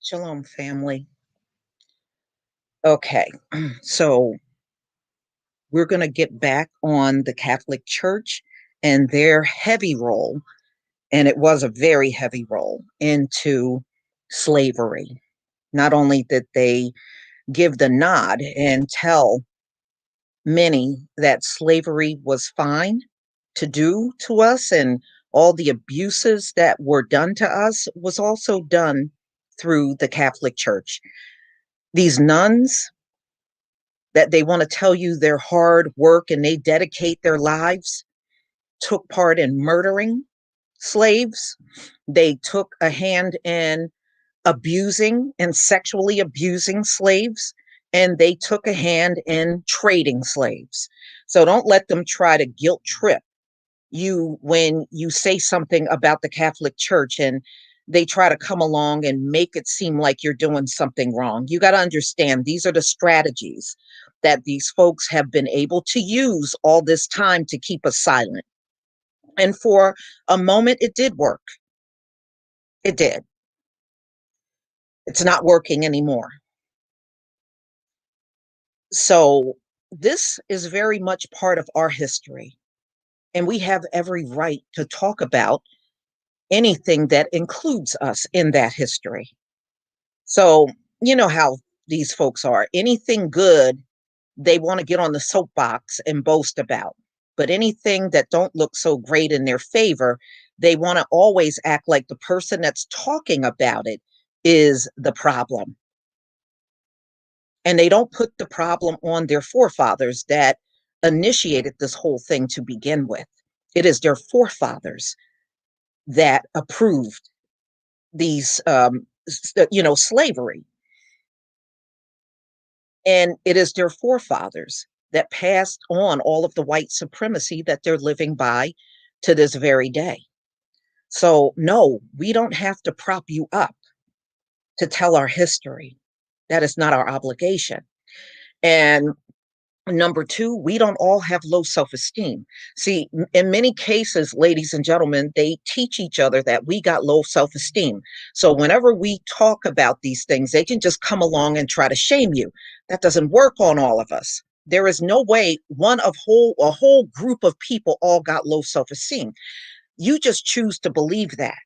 Shalom, family. Okay, so we're going to get back on the Catholic Church and their heavy role, and it was a very heavy role into slavery. Not only did they give the nod and tell many that slavery was fine to do to us, and all the abuses that were done to us was also done through the Catholic Church. These nuns that they want to tell you their hard work and they dedicate their lives, took part in murdering slaves. They took a hand in abusing and sexually abusing slaves, and they took a hand in trading slaves. So don't let them try to guilt trip you when you say something about the Catholic Church and they try to come along and make it seem like you're doing something wrong. You got to understand these are the strategies that these folks have been able to use all this time to keep us silent. And for a moment, it did work. It did. It's not working anymore. So, this is very much part of our history. And we have every right to talk about anything that includes us in that history. So, you know how these folks are. Anything good, they want to get on the soapbox and boast about. But anything that don't look so great in their favor, they want to always act like the person that's talking about it is the problem. And they don't put the problem on their forefathers that initiated this whole thing to begin with. It is their forefathers that approved these, slavery. And it is their forefathers that passed on all of the white supremacy that they're living by to this very day. So, no, we don't have to prop you up to tell our history. That is not our obligation. And number two, we don't all have low self-esteem. See, in many cases, ladies and gentlemen, they teach each other that we got low self-esteem. So whenever we talk about these things, they can just come along and try to shame you. That doesn't work on all of us. There is no way a whole group of people all got low self-esteem. You just choose to believe that.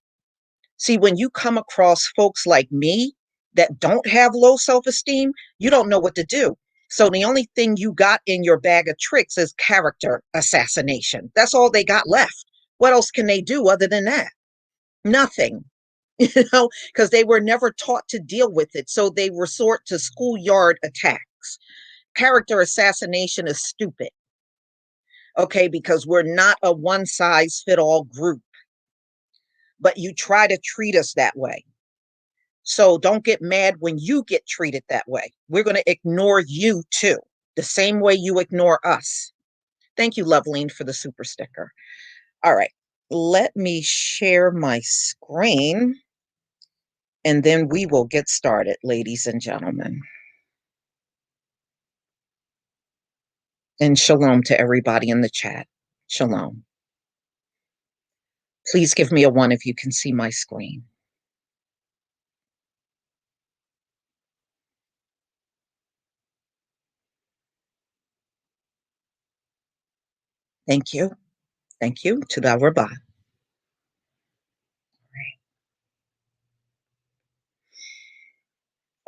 See, when you come across folks like me that don't have low self-esteem, you don't know what to do. So the only thing you got in your bag of tricks is character assassination. That's all they got left. What else can they do other than that? Nothing, because they were never taught to deal with it. So they resort to schoolyard attacks. Character assassination is stupid, okay, because we're not a one size fit all group, but you try to treat us that way. So don't get mad when you get treated that way. We're going to ignore you too, the same way you ignore us. Thank you, Loveline, for the super sticker. All right, let me share my screen and then we will get started, ladies and gentlemen. And shalom to everybody in the chat. Shalom. Please give me a 1 if you can see my screen. Thank you. Thank you. Toda Rabah.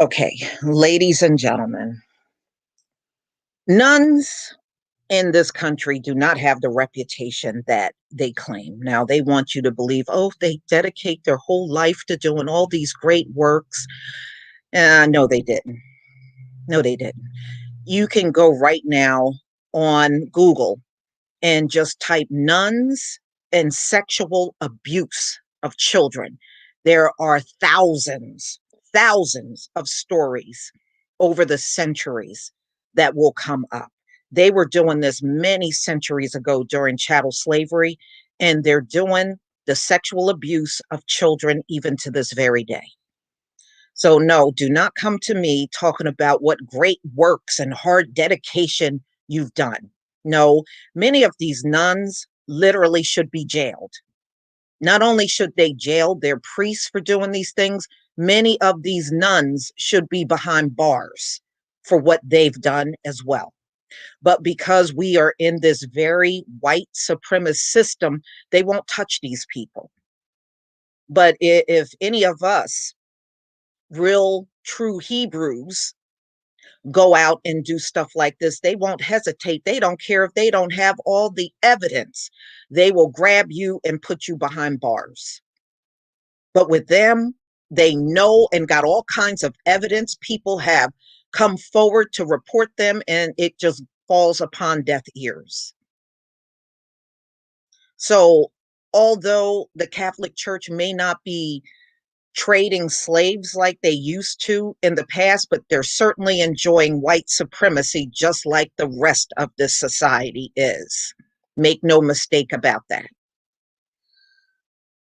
Okay, ladies and gentlemen, nuns in this country do not have the reputation that they claim. Now, they want you to believe, oh, they dedicate their whole life to doing all these great works. No, they didn't. No, they didn't. You can go right now on Google and just type nuns and sexual abuse of children. There are thousands of stories over the centuries that will come up. They were doing this many centuries ago during chattel slavery, and they're doing the sexual abuse of children even to this very day. So, no, do not come to me talking about what great works and hard dedication you've done. No, many of these nuns literally should be jailed. Not only should they jail their priests for doing these things, Many of these nuns should be behind bars for what they've done as well. But because we are in this very white supremacist system, they won't touch these people. But if any of us, real true Hebrews, go out and do stuff like this, they won't hesitate. They don't care if they don't have all the evidence. They will grab you and put you behind bars. But with them, they know and got all kinds of evidence. People have come forward to report them, and it just falls upon deaf ears. So, although the Catholic Church may not be trading slaves like they used to in the past, but they're certainly enjoying white supremacy just like the rest of this society is. Make no mistake about that.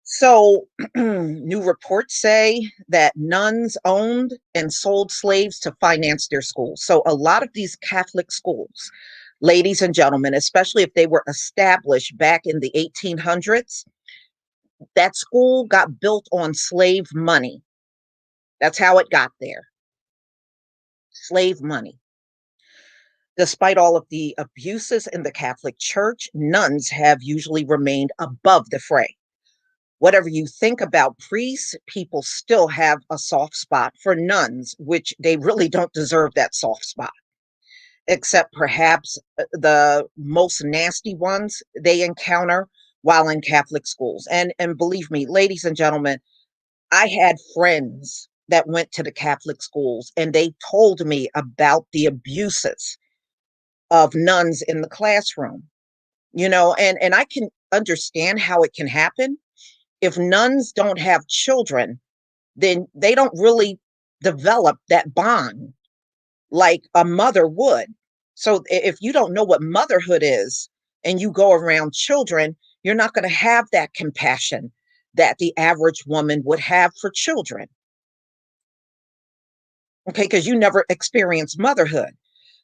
So, new reports say that nuns owned and sold slaves to finance their schools. So, a lot of these Catholic schools, ladies and gentlemen, especially if they were established back in the 1800s, that school got built on slave money. That's how it got there. Slave money. Despite all of the abuses in the Catholic Church, nuns have usually remained above the fray. Whatever you think about priests, people still have a soft spot for nuns, which they really don't deserve that soft spot, except perhaps the most nasty ones they encounter while in Catholic schools. And believe me, ladies and gentlemen, I had friends that went to the Catholic schools and they told me about the abuses of nuns in the classroom, and I can understand how it can happen. If nuns don't have children, then they don't really develop that bond like a mother would. So if you don't know what motherhood is and you go around children, you're not going to have that compassion that the average woman would have for children. Okay, because you never experienced motherhood.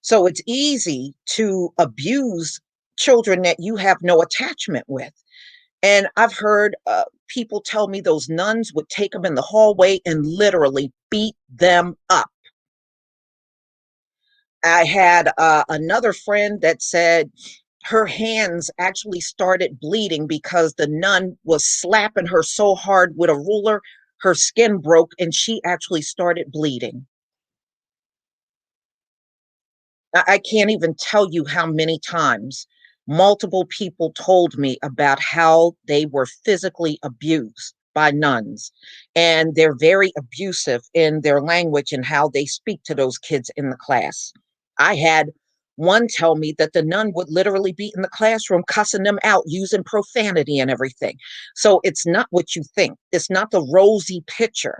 So it's easy to abuse children that you have no attachment with. And I've heard people tell me those nuns would take them in the hallway and literally beat them up. I had another friend that said her hands actually started bleeding because the nun was slapping her so hard with a ruler, her skin broke and she actually started bleeding. I can't even tell you how many times multiple people told me about how they were physically abused by nuns. And they're very abusive in their language and how they speak to those kids in the class. I had one tell me that the nun would literally be in the classroom cussing them out, using profanity and everything. So it's not what you think. It's not the rosy picture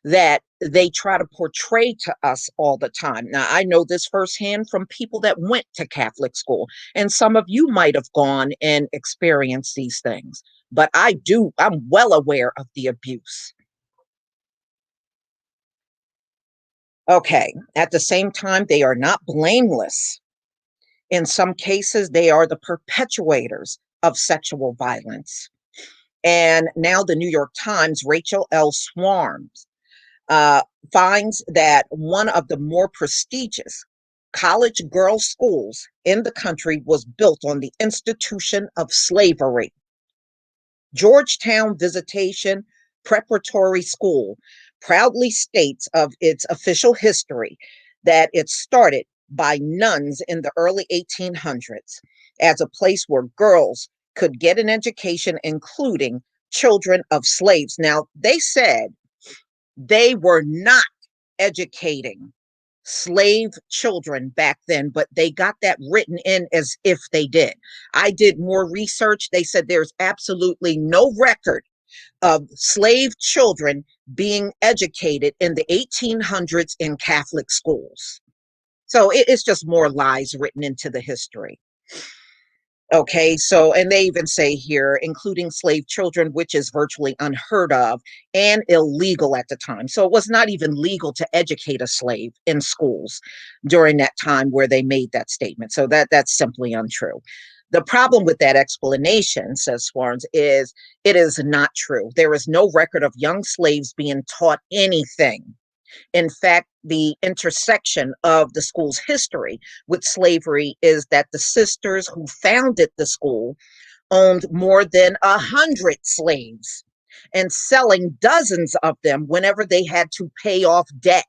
that they try to portray to us all the time. Now, I know this firsthand from people that went to Catholic school, and some of you might have gone and experienced these things, but I'm well aware of the abuse. Okay, at the same time, they are not blameless. In some cases, they are the perpetuators of sexual violence. And now the New York Times, Rachel L. Swarms, uh, finds that one of the more prestigious college girls' schools in the country was built on the institution of slavery. Georgetown Visitation Preparatory School proudly states of its official history that it started by nuns in the early 1800s as a place where girls could get an education, including children of slaves. Now, they said they were not educating slave children back then, but they got that written in as if they did. I did more research. They said there's absolutely no record of slave children being educated in the 1800s in Catholic schools. So it's just more lies written into the history. Okay, so, and they even say here, including slave children, which is virtually unheard of and illegal at the time. So it was not even legal to educate a slave in schools during that time where they made that statement. So that's simply untrue. The problem with that explanation, says Swarns, is it is not true. There is no record of young slaves being taught anything. In fact, the intersection of the school's history with slavery is that the sisters who founded the school owned more than 100 slaves and selling dozens of them whenever they had to pay off debt.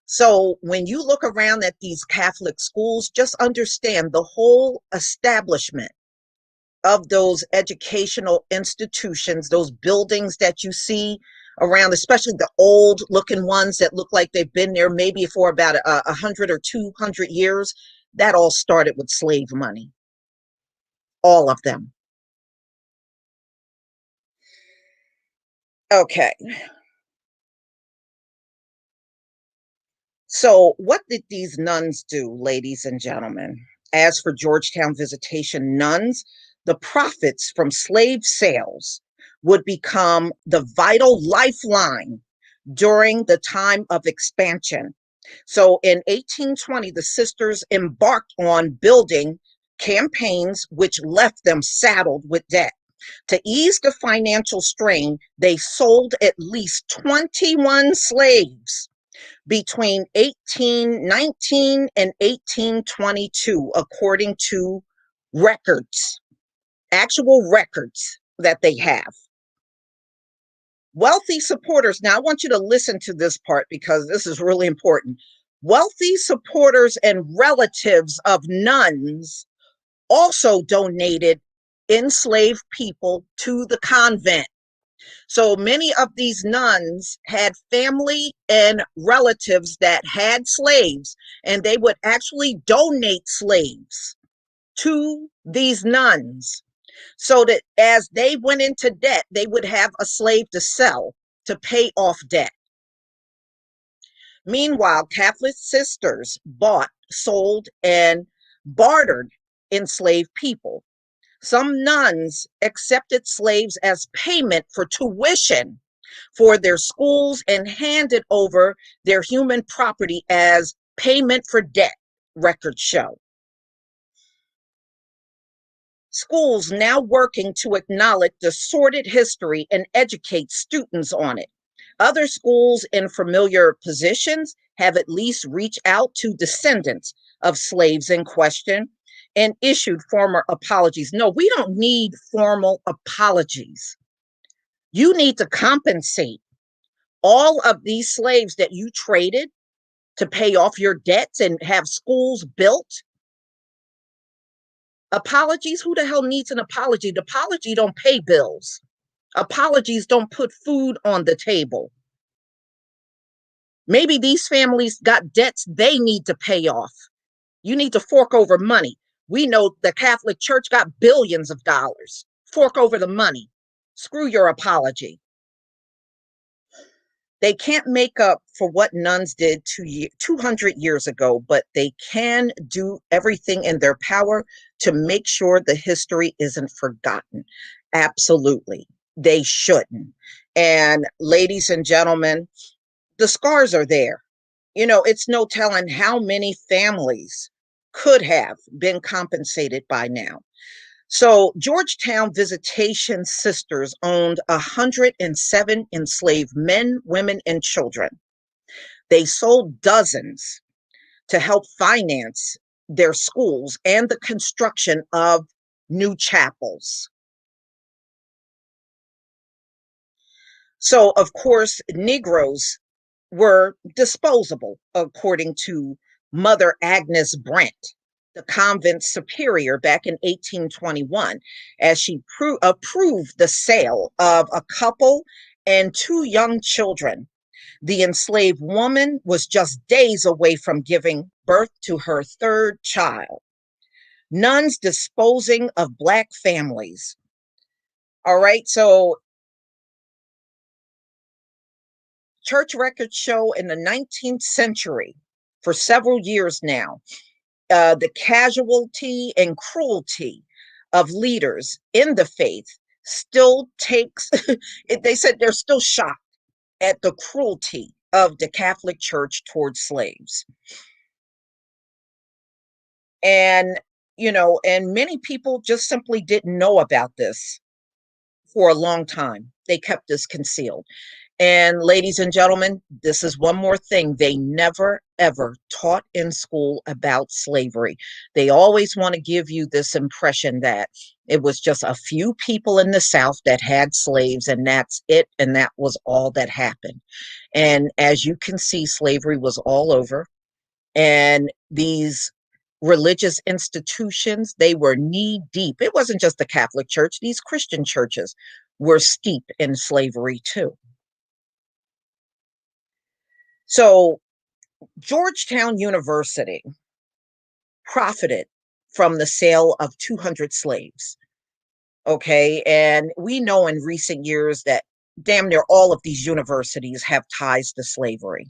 So when you look around at these Catholic schools, just understand the whole establishment of those educational institutions, those buildings that you see around, especially the old looking ones that look like they've been there maybe for about 100 or 200 years, that all started with slave money, all of them. Okay, so what did these nuns do, ladies and gentlemen? As for Georgetown visitation nuns, the profits from slave sales would become the vital lifeline during the time of expansion. So in 1820, the sisters embarked on building campaigns which left them saddled with debt. To ease the financial strain, they sold at least 21 slaves between 1819 and 1822, according to records, actual records that they have. Wealthy supporters, now I want you to listen to this part because this is really important. Wealthy supporters and relatives of nuns also donated enslaved people to the convent. So many of these nuns had family and relatives that had slaves, and they would actually donate slaves to these nuns so that as they went into debt, they would have a slave to sell to pay off debt. Meanwhile, Catholic sisters bought, sold, and bartered enslaved people. Some nuns accepted slaves as payment for tuition for their schools and handed over their human property as payment for debt, records show. Schools now working to acknowledge the sordid history and educate students on it. Other schools in familiar positions have at least reached out to descendants of slaves in question and issued formal apologies. No, we don't need formal apologies. You need to compensate all of these slaves that you traded to pay off your debts and have schools built. Apologies? Who the hell needs an apology? The apology don't pay bills. Apologies don't put food on the table. Maybe these families got debts they need to pay off. You need to fork over money. We know the Catholic Church got billions of dollars. Fork over the money. Screw your apology. They can't make up for what nuns did 200 years ago, but they can do everything in their power to make sure the history isn't forgotten. Absolutely. They shouldn't. And ladies and gentlemen, the scars are there. You know, it's no telling how many families could have been compensated by now. So Georgetown visitation sisters owned 107 enslaved men, women, and children. They sold dozens to help finance their schools and the construction of new chapels. So, of course, Negroes were disposable, according to Mother Agnes Brent, the convent superior back in 1821, as she approved the sale of a couple and two young children. The enslaved woman was just days away from giving birth to her third child. Nuns disposing of Black families. All right, so church records show in the 19th century, for several years now, the casualty and cruelty of leaders in the faith still takes, they said they're still shocked at the cruelty of the Catholic Church towards slaves. And, and many people just simply didn't know about this for a long time. They kept this concealed. And ladies and gentlemen, this is one more thing they never, ever taught in school about slavery. They always want to give you this impression that it was just a few people in the South that had slaves, and that's it. And that was all that happened. And as you can see, slavery was all over. And these religious institutions, they were knee deep. It wasn't just the Catholic Church, these Christian churches were steep in slavery too. So Georgetown University profited from the sale of 200 slaves. Okay. And we know in recent years that damn near all of these universities have ties to slavery.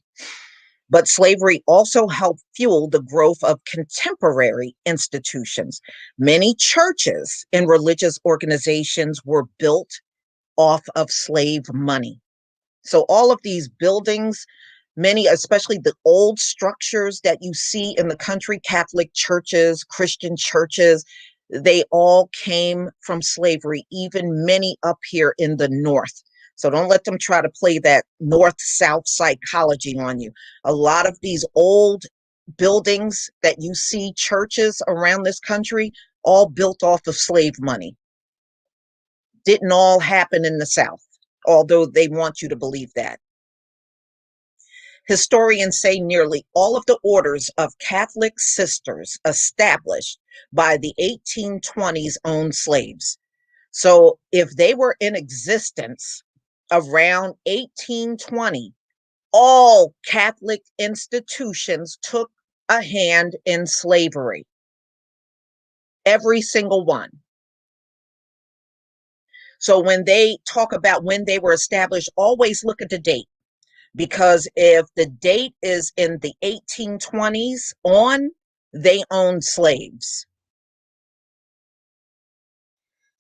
But slavery also helped fuel the growth of contemporary institutions. Many churches and religious organizations were built off of slave money. So all of these buildings, many, especially the old structures that you see in the country, Catholic churches, Christian churches, they all came from slavery, even many up here in the North. So don't let them try to play that North-South psychology on you. A lot of these old buildings that you see, churches around this country, all built off of slave money. Didn't all happen in the South, although they want you to believe that. Historians say nearly all of the orders of Catholic sisters established by the 1820s owned slaves. So if they were in existence around 1820, all Catholic institutions took a hand in slavery. Every single one. So when they talk about when they were established, always look at the date. Because if the date is in the 1820s on, they owned slaves.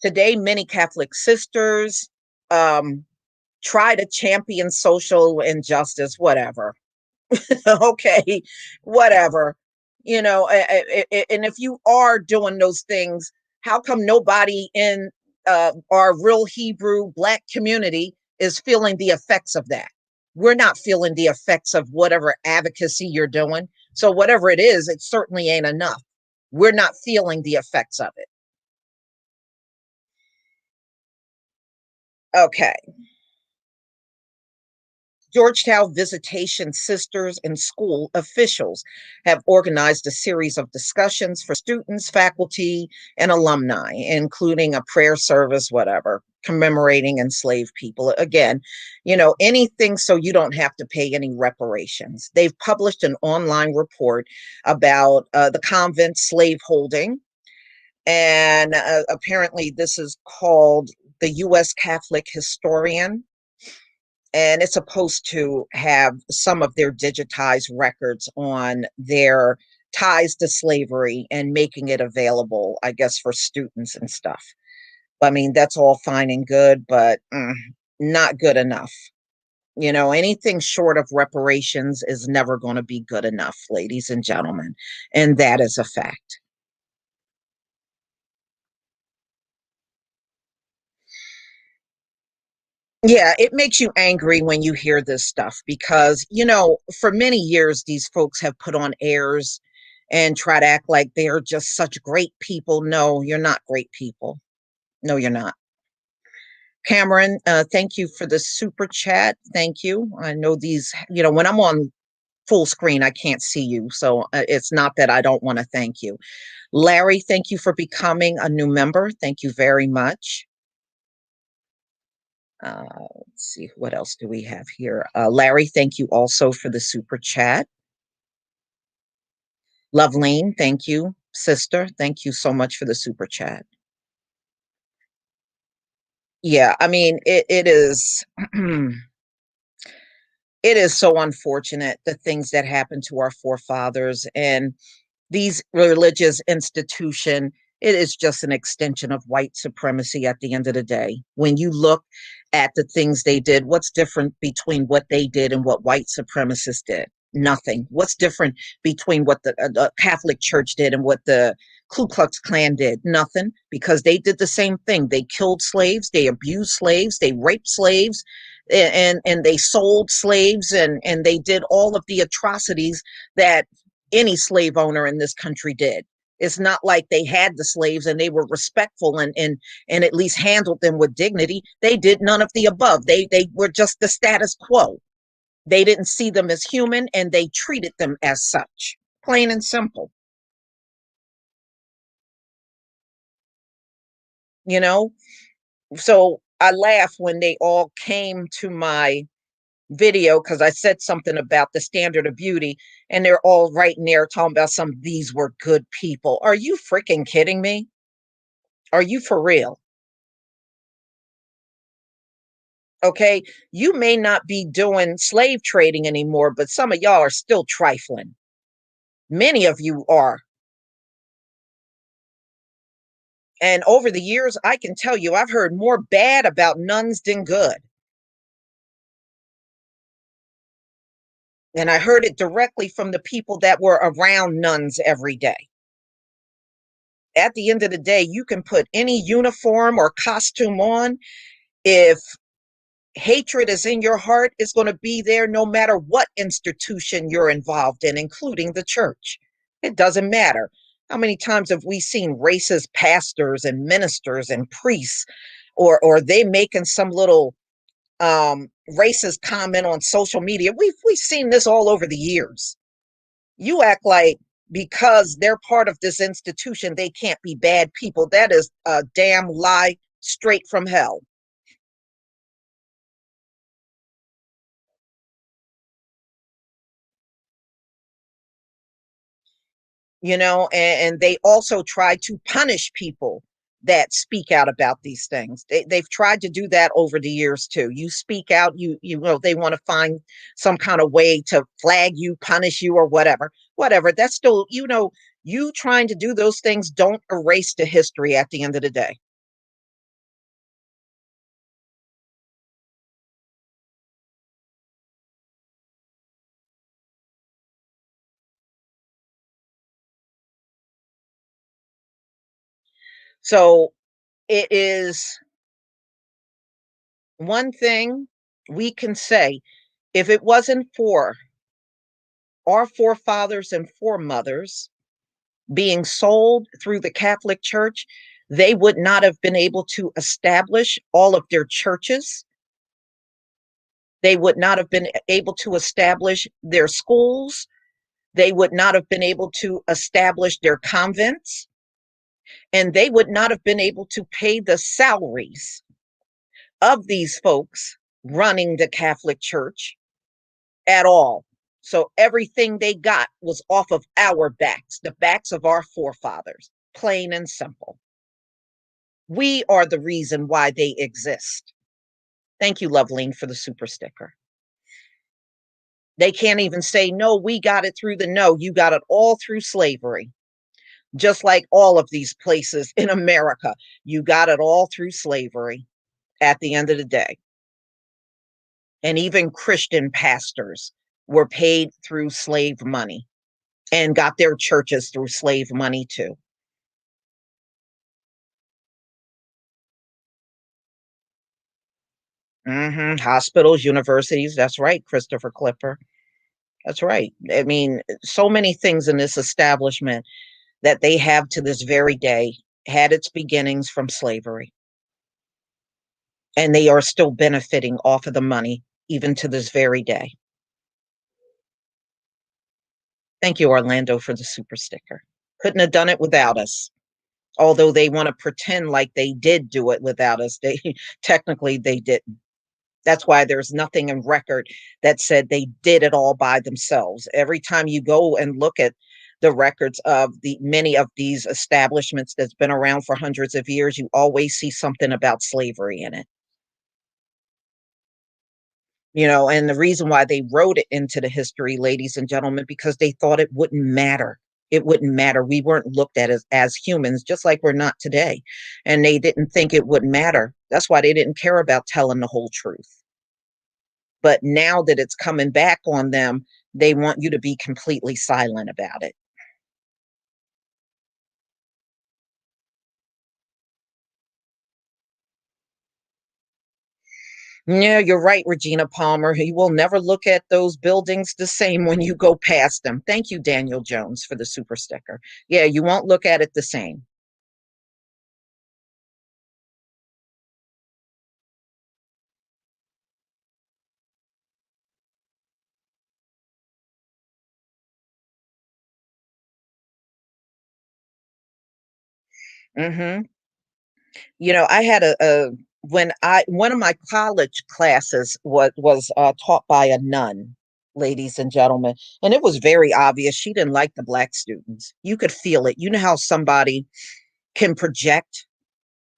Today, many Catholic sisters try to champion social injustice, whatever. Okay, whatever. And if you are doing those things, how come nobody in our real Hebrew Black community is feeling the effects of that? We're not feeling the effects of whatever advocacy you're doing. So whatever it is, it certainly ain't enough. We're not feeling the effects of it. Okay. Georgetown Visitation Sisters and school officials have organized a series of discussions for students, faculty, and alumni, including a prayer service, whatever, commemorating enslaved people. Again, anything so you don't have to pay any reparations. They've published an online report about the convent slaveholding. And apparently, this is called the U.S. Catholic Historian, and it's supposed to have some of their digitized records on their ties to slavery and making it available, I guess, for students and stuff. I mean, that's all fine and good, but not good enough. Anything short of reparations is never going to be good enough, ladies and gentlemen. And that is a fact. Yeah, it makes you angry when you hear this stuff because, for many years, these folks have put on airs and try to act like they are just such great people. No, you're not great people. No, you're not. Cameron, thank you for the super chat. Thank you. I know these, when I'm on full screen, I can't see you. So it's not that I don't want to thank you. Larry, thank you for becoming a new member. Thank you very much. Let's see, what else do we have here? Larry, thank you also for the super chat. Loveline, thank you. Sister, thank you so much for the super chat. Yeah, I mean, it is it is so unfortunate the things that happened to our forefathers and these religious institution. It is just an extension of white supremacy at the end of the day. When you look at the things they did, what's different between what they did and what white supremacists did? Nothing. What's different between what the Catholic Church did and what the Ku Klux Klan did? Nothing, because they did the same thing. They killed slaves, they abused slaves, they raped slaves, and they sold slaves, and they did all of the atrocities that any slave owner in this country did. It's not like they had the slaves and they were respectful and at least handled them with dignity. They did none of the above. They were just the status quo. They didn't see them as human and they treated them as such. Plain and simple. You know? So I laugh when they all came to my video because I said something about the standard of beauty, and they're all right in there talking about these were good people. Are you freaking kidding me? Are you for real? Okay. You may not be doing slave trading anymore, but some of y'all are still trifling. Many of you are. And over the years, I can tell you, I've heard more bad about nuns than good. And I heard it directly from the people that were around nuns every day. At the end of the day, you can put any uniform or costume on. If hatred is in your heart, it's going to be there no matter what institution you're involved in, including the church. It doesn't matter. How many times have we seen racist pastors and ministers and priests, or they making some little racist comment on social media? We've seen this all over the years. You act like because they're part of this institution, they can't be bad people. That is a damn lie straight from hell. And they also try to punish people that speak out about these things. They've tried to do that over the years too. You speak out, they want to find some kind of way to flag you, punish you, or whatever. That's still, you trying to do those things don't erase the history at the end of the day. So it is one thing we can say: if it wasn't for our forefathers and foremothers being sold through the Catholic Church, they would not have been able to establish all of their churches. They would not have been able to establish their schools. They would not have been able to establish their convents. And they would not have been able to pay the salaries of these folks running the Catholic Church at all. So everything they got was off of our backs, the backs of our forefathers, plain and simple. We are the reason why they exist. Thank you, Loveline, for the super sticker. They can't even say, no, we got it through the no. You got it all through slavery. Just like all of these places in America, you got it all through slavery at the end of the day. And even Christian pastors were paid through slave money and got their churches through slave money too. Hospitals, universities. That's right, Christopher Clipper. That's right. I mean, so many things in this establishment that they have to this very day had its beginnings from slavery. And they are still benefiting off of the money even to this very day. Thank you, Orlando, for the super sticker. Couldn't have done it without us. Although they want to pretend like they did do it without us, they technically they didn't. That's why there's nothing in record that said they did it all by themselves. Every time you go and look at the records of the many of these establishments that's been around for hundreds of years, you always see something about slavery in it. And the reason why they wrote it into the history, ladies and gentlemen, because they thought it wouldn't matter. It wouldn't matter. We weren't looked at as humans, just like we're not today. And they didn't think it would matter. That's why they didn't care about telling the whole truth. But now that it's coming back on them, They want you to be completely silent about it. Yeah, you're right, Regina Palmer. You will never look at those buildings the same when you go past them. Thank you, Daniel Jones, for the super sticker. Yeah, you won't look at it the same. Hmm. I had a when I one of my college classes was taught by a nun, ladies and gentlemen, and it was very obvious she didn't like the black students. You could feel it. You know how somebody can project.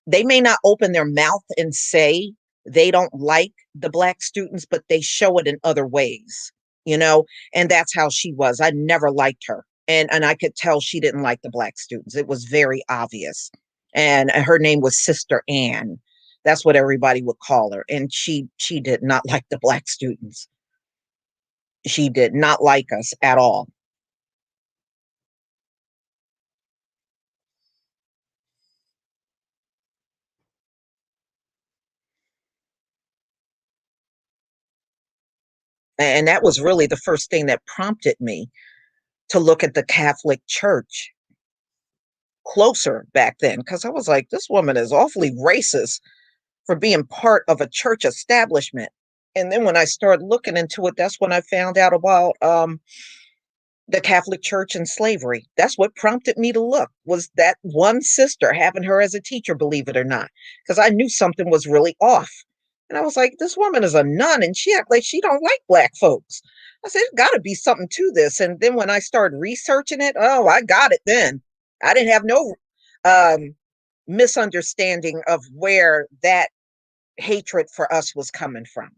They may not open their mouth and say they don't like the black students, but they show it in other ways, you know, and that's how she was. I never liked her. And I could tell she didn't like the black students. It was very obvious. And her name was Sister Anne. That's what everybody would call her. And she did not like the black students. She did not like us at all. And that was really the first thing that prompted me to look at the Catholic Church closer back then, because I was like, this woman is awfully racist for being part of a church establishment. And then when I started looking into it, that's when I found out about the Catholic Church and slavery. That's what prompted me to look, was that one sister having her as a teacher, believe it or not, because I knew something was really off. And I was like, this woman is a nun and she act like she don't like black folks. I said, got to be something to this. And then when I started researching it, oh, I got it then. I didn't have no um, misunderstanding of where that hatred for us was coming from.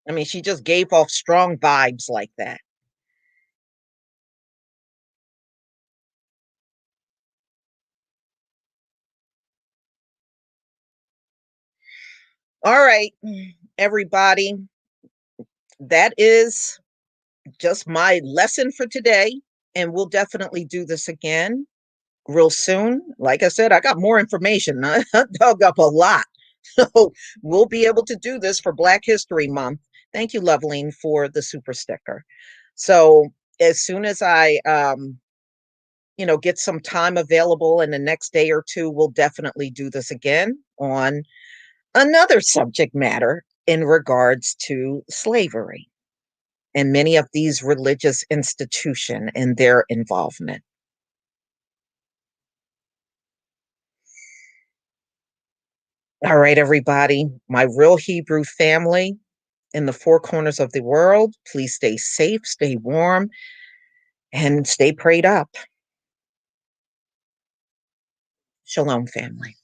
I mean, she just gave off strong vibes like that. All right, everybody, that is just my lesson for today. And we'll definitely do this again real soon. Like I said, I got more information. I dug up a lot. So we'll be able to do this for Black History Month. Thank you, Loveline, for the super sticker. So as soon as I get some time available in the next day or two, we'll definitely do this again on another subject matter in regards to slavery and many of these religious institutions and their involvement. All right, everybody, my real Hebrew family in the four corners of the world, please stay safe, stay warm, and stay prayed up. Shalom, family.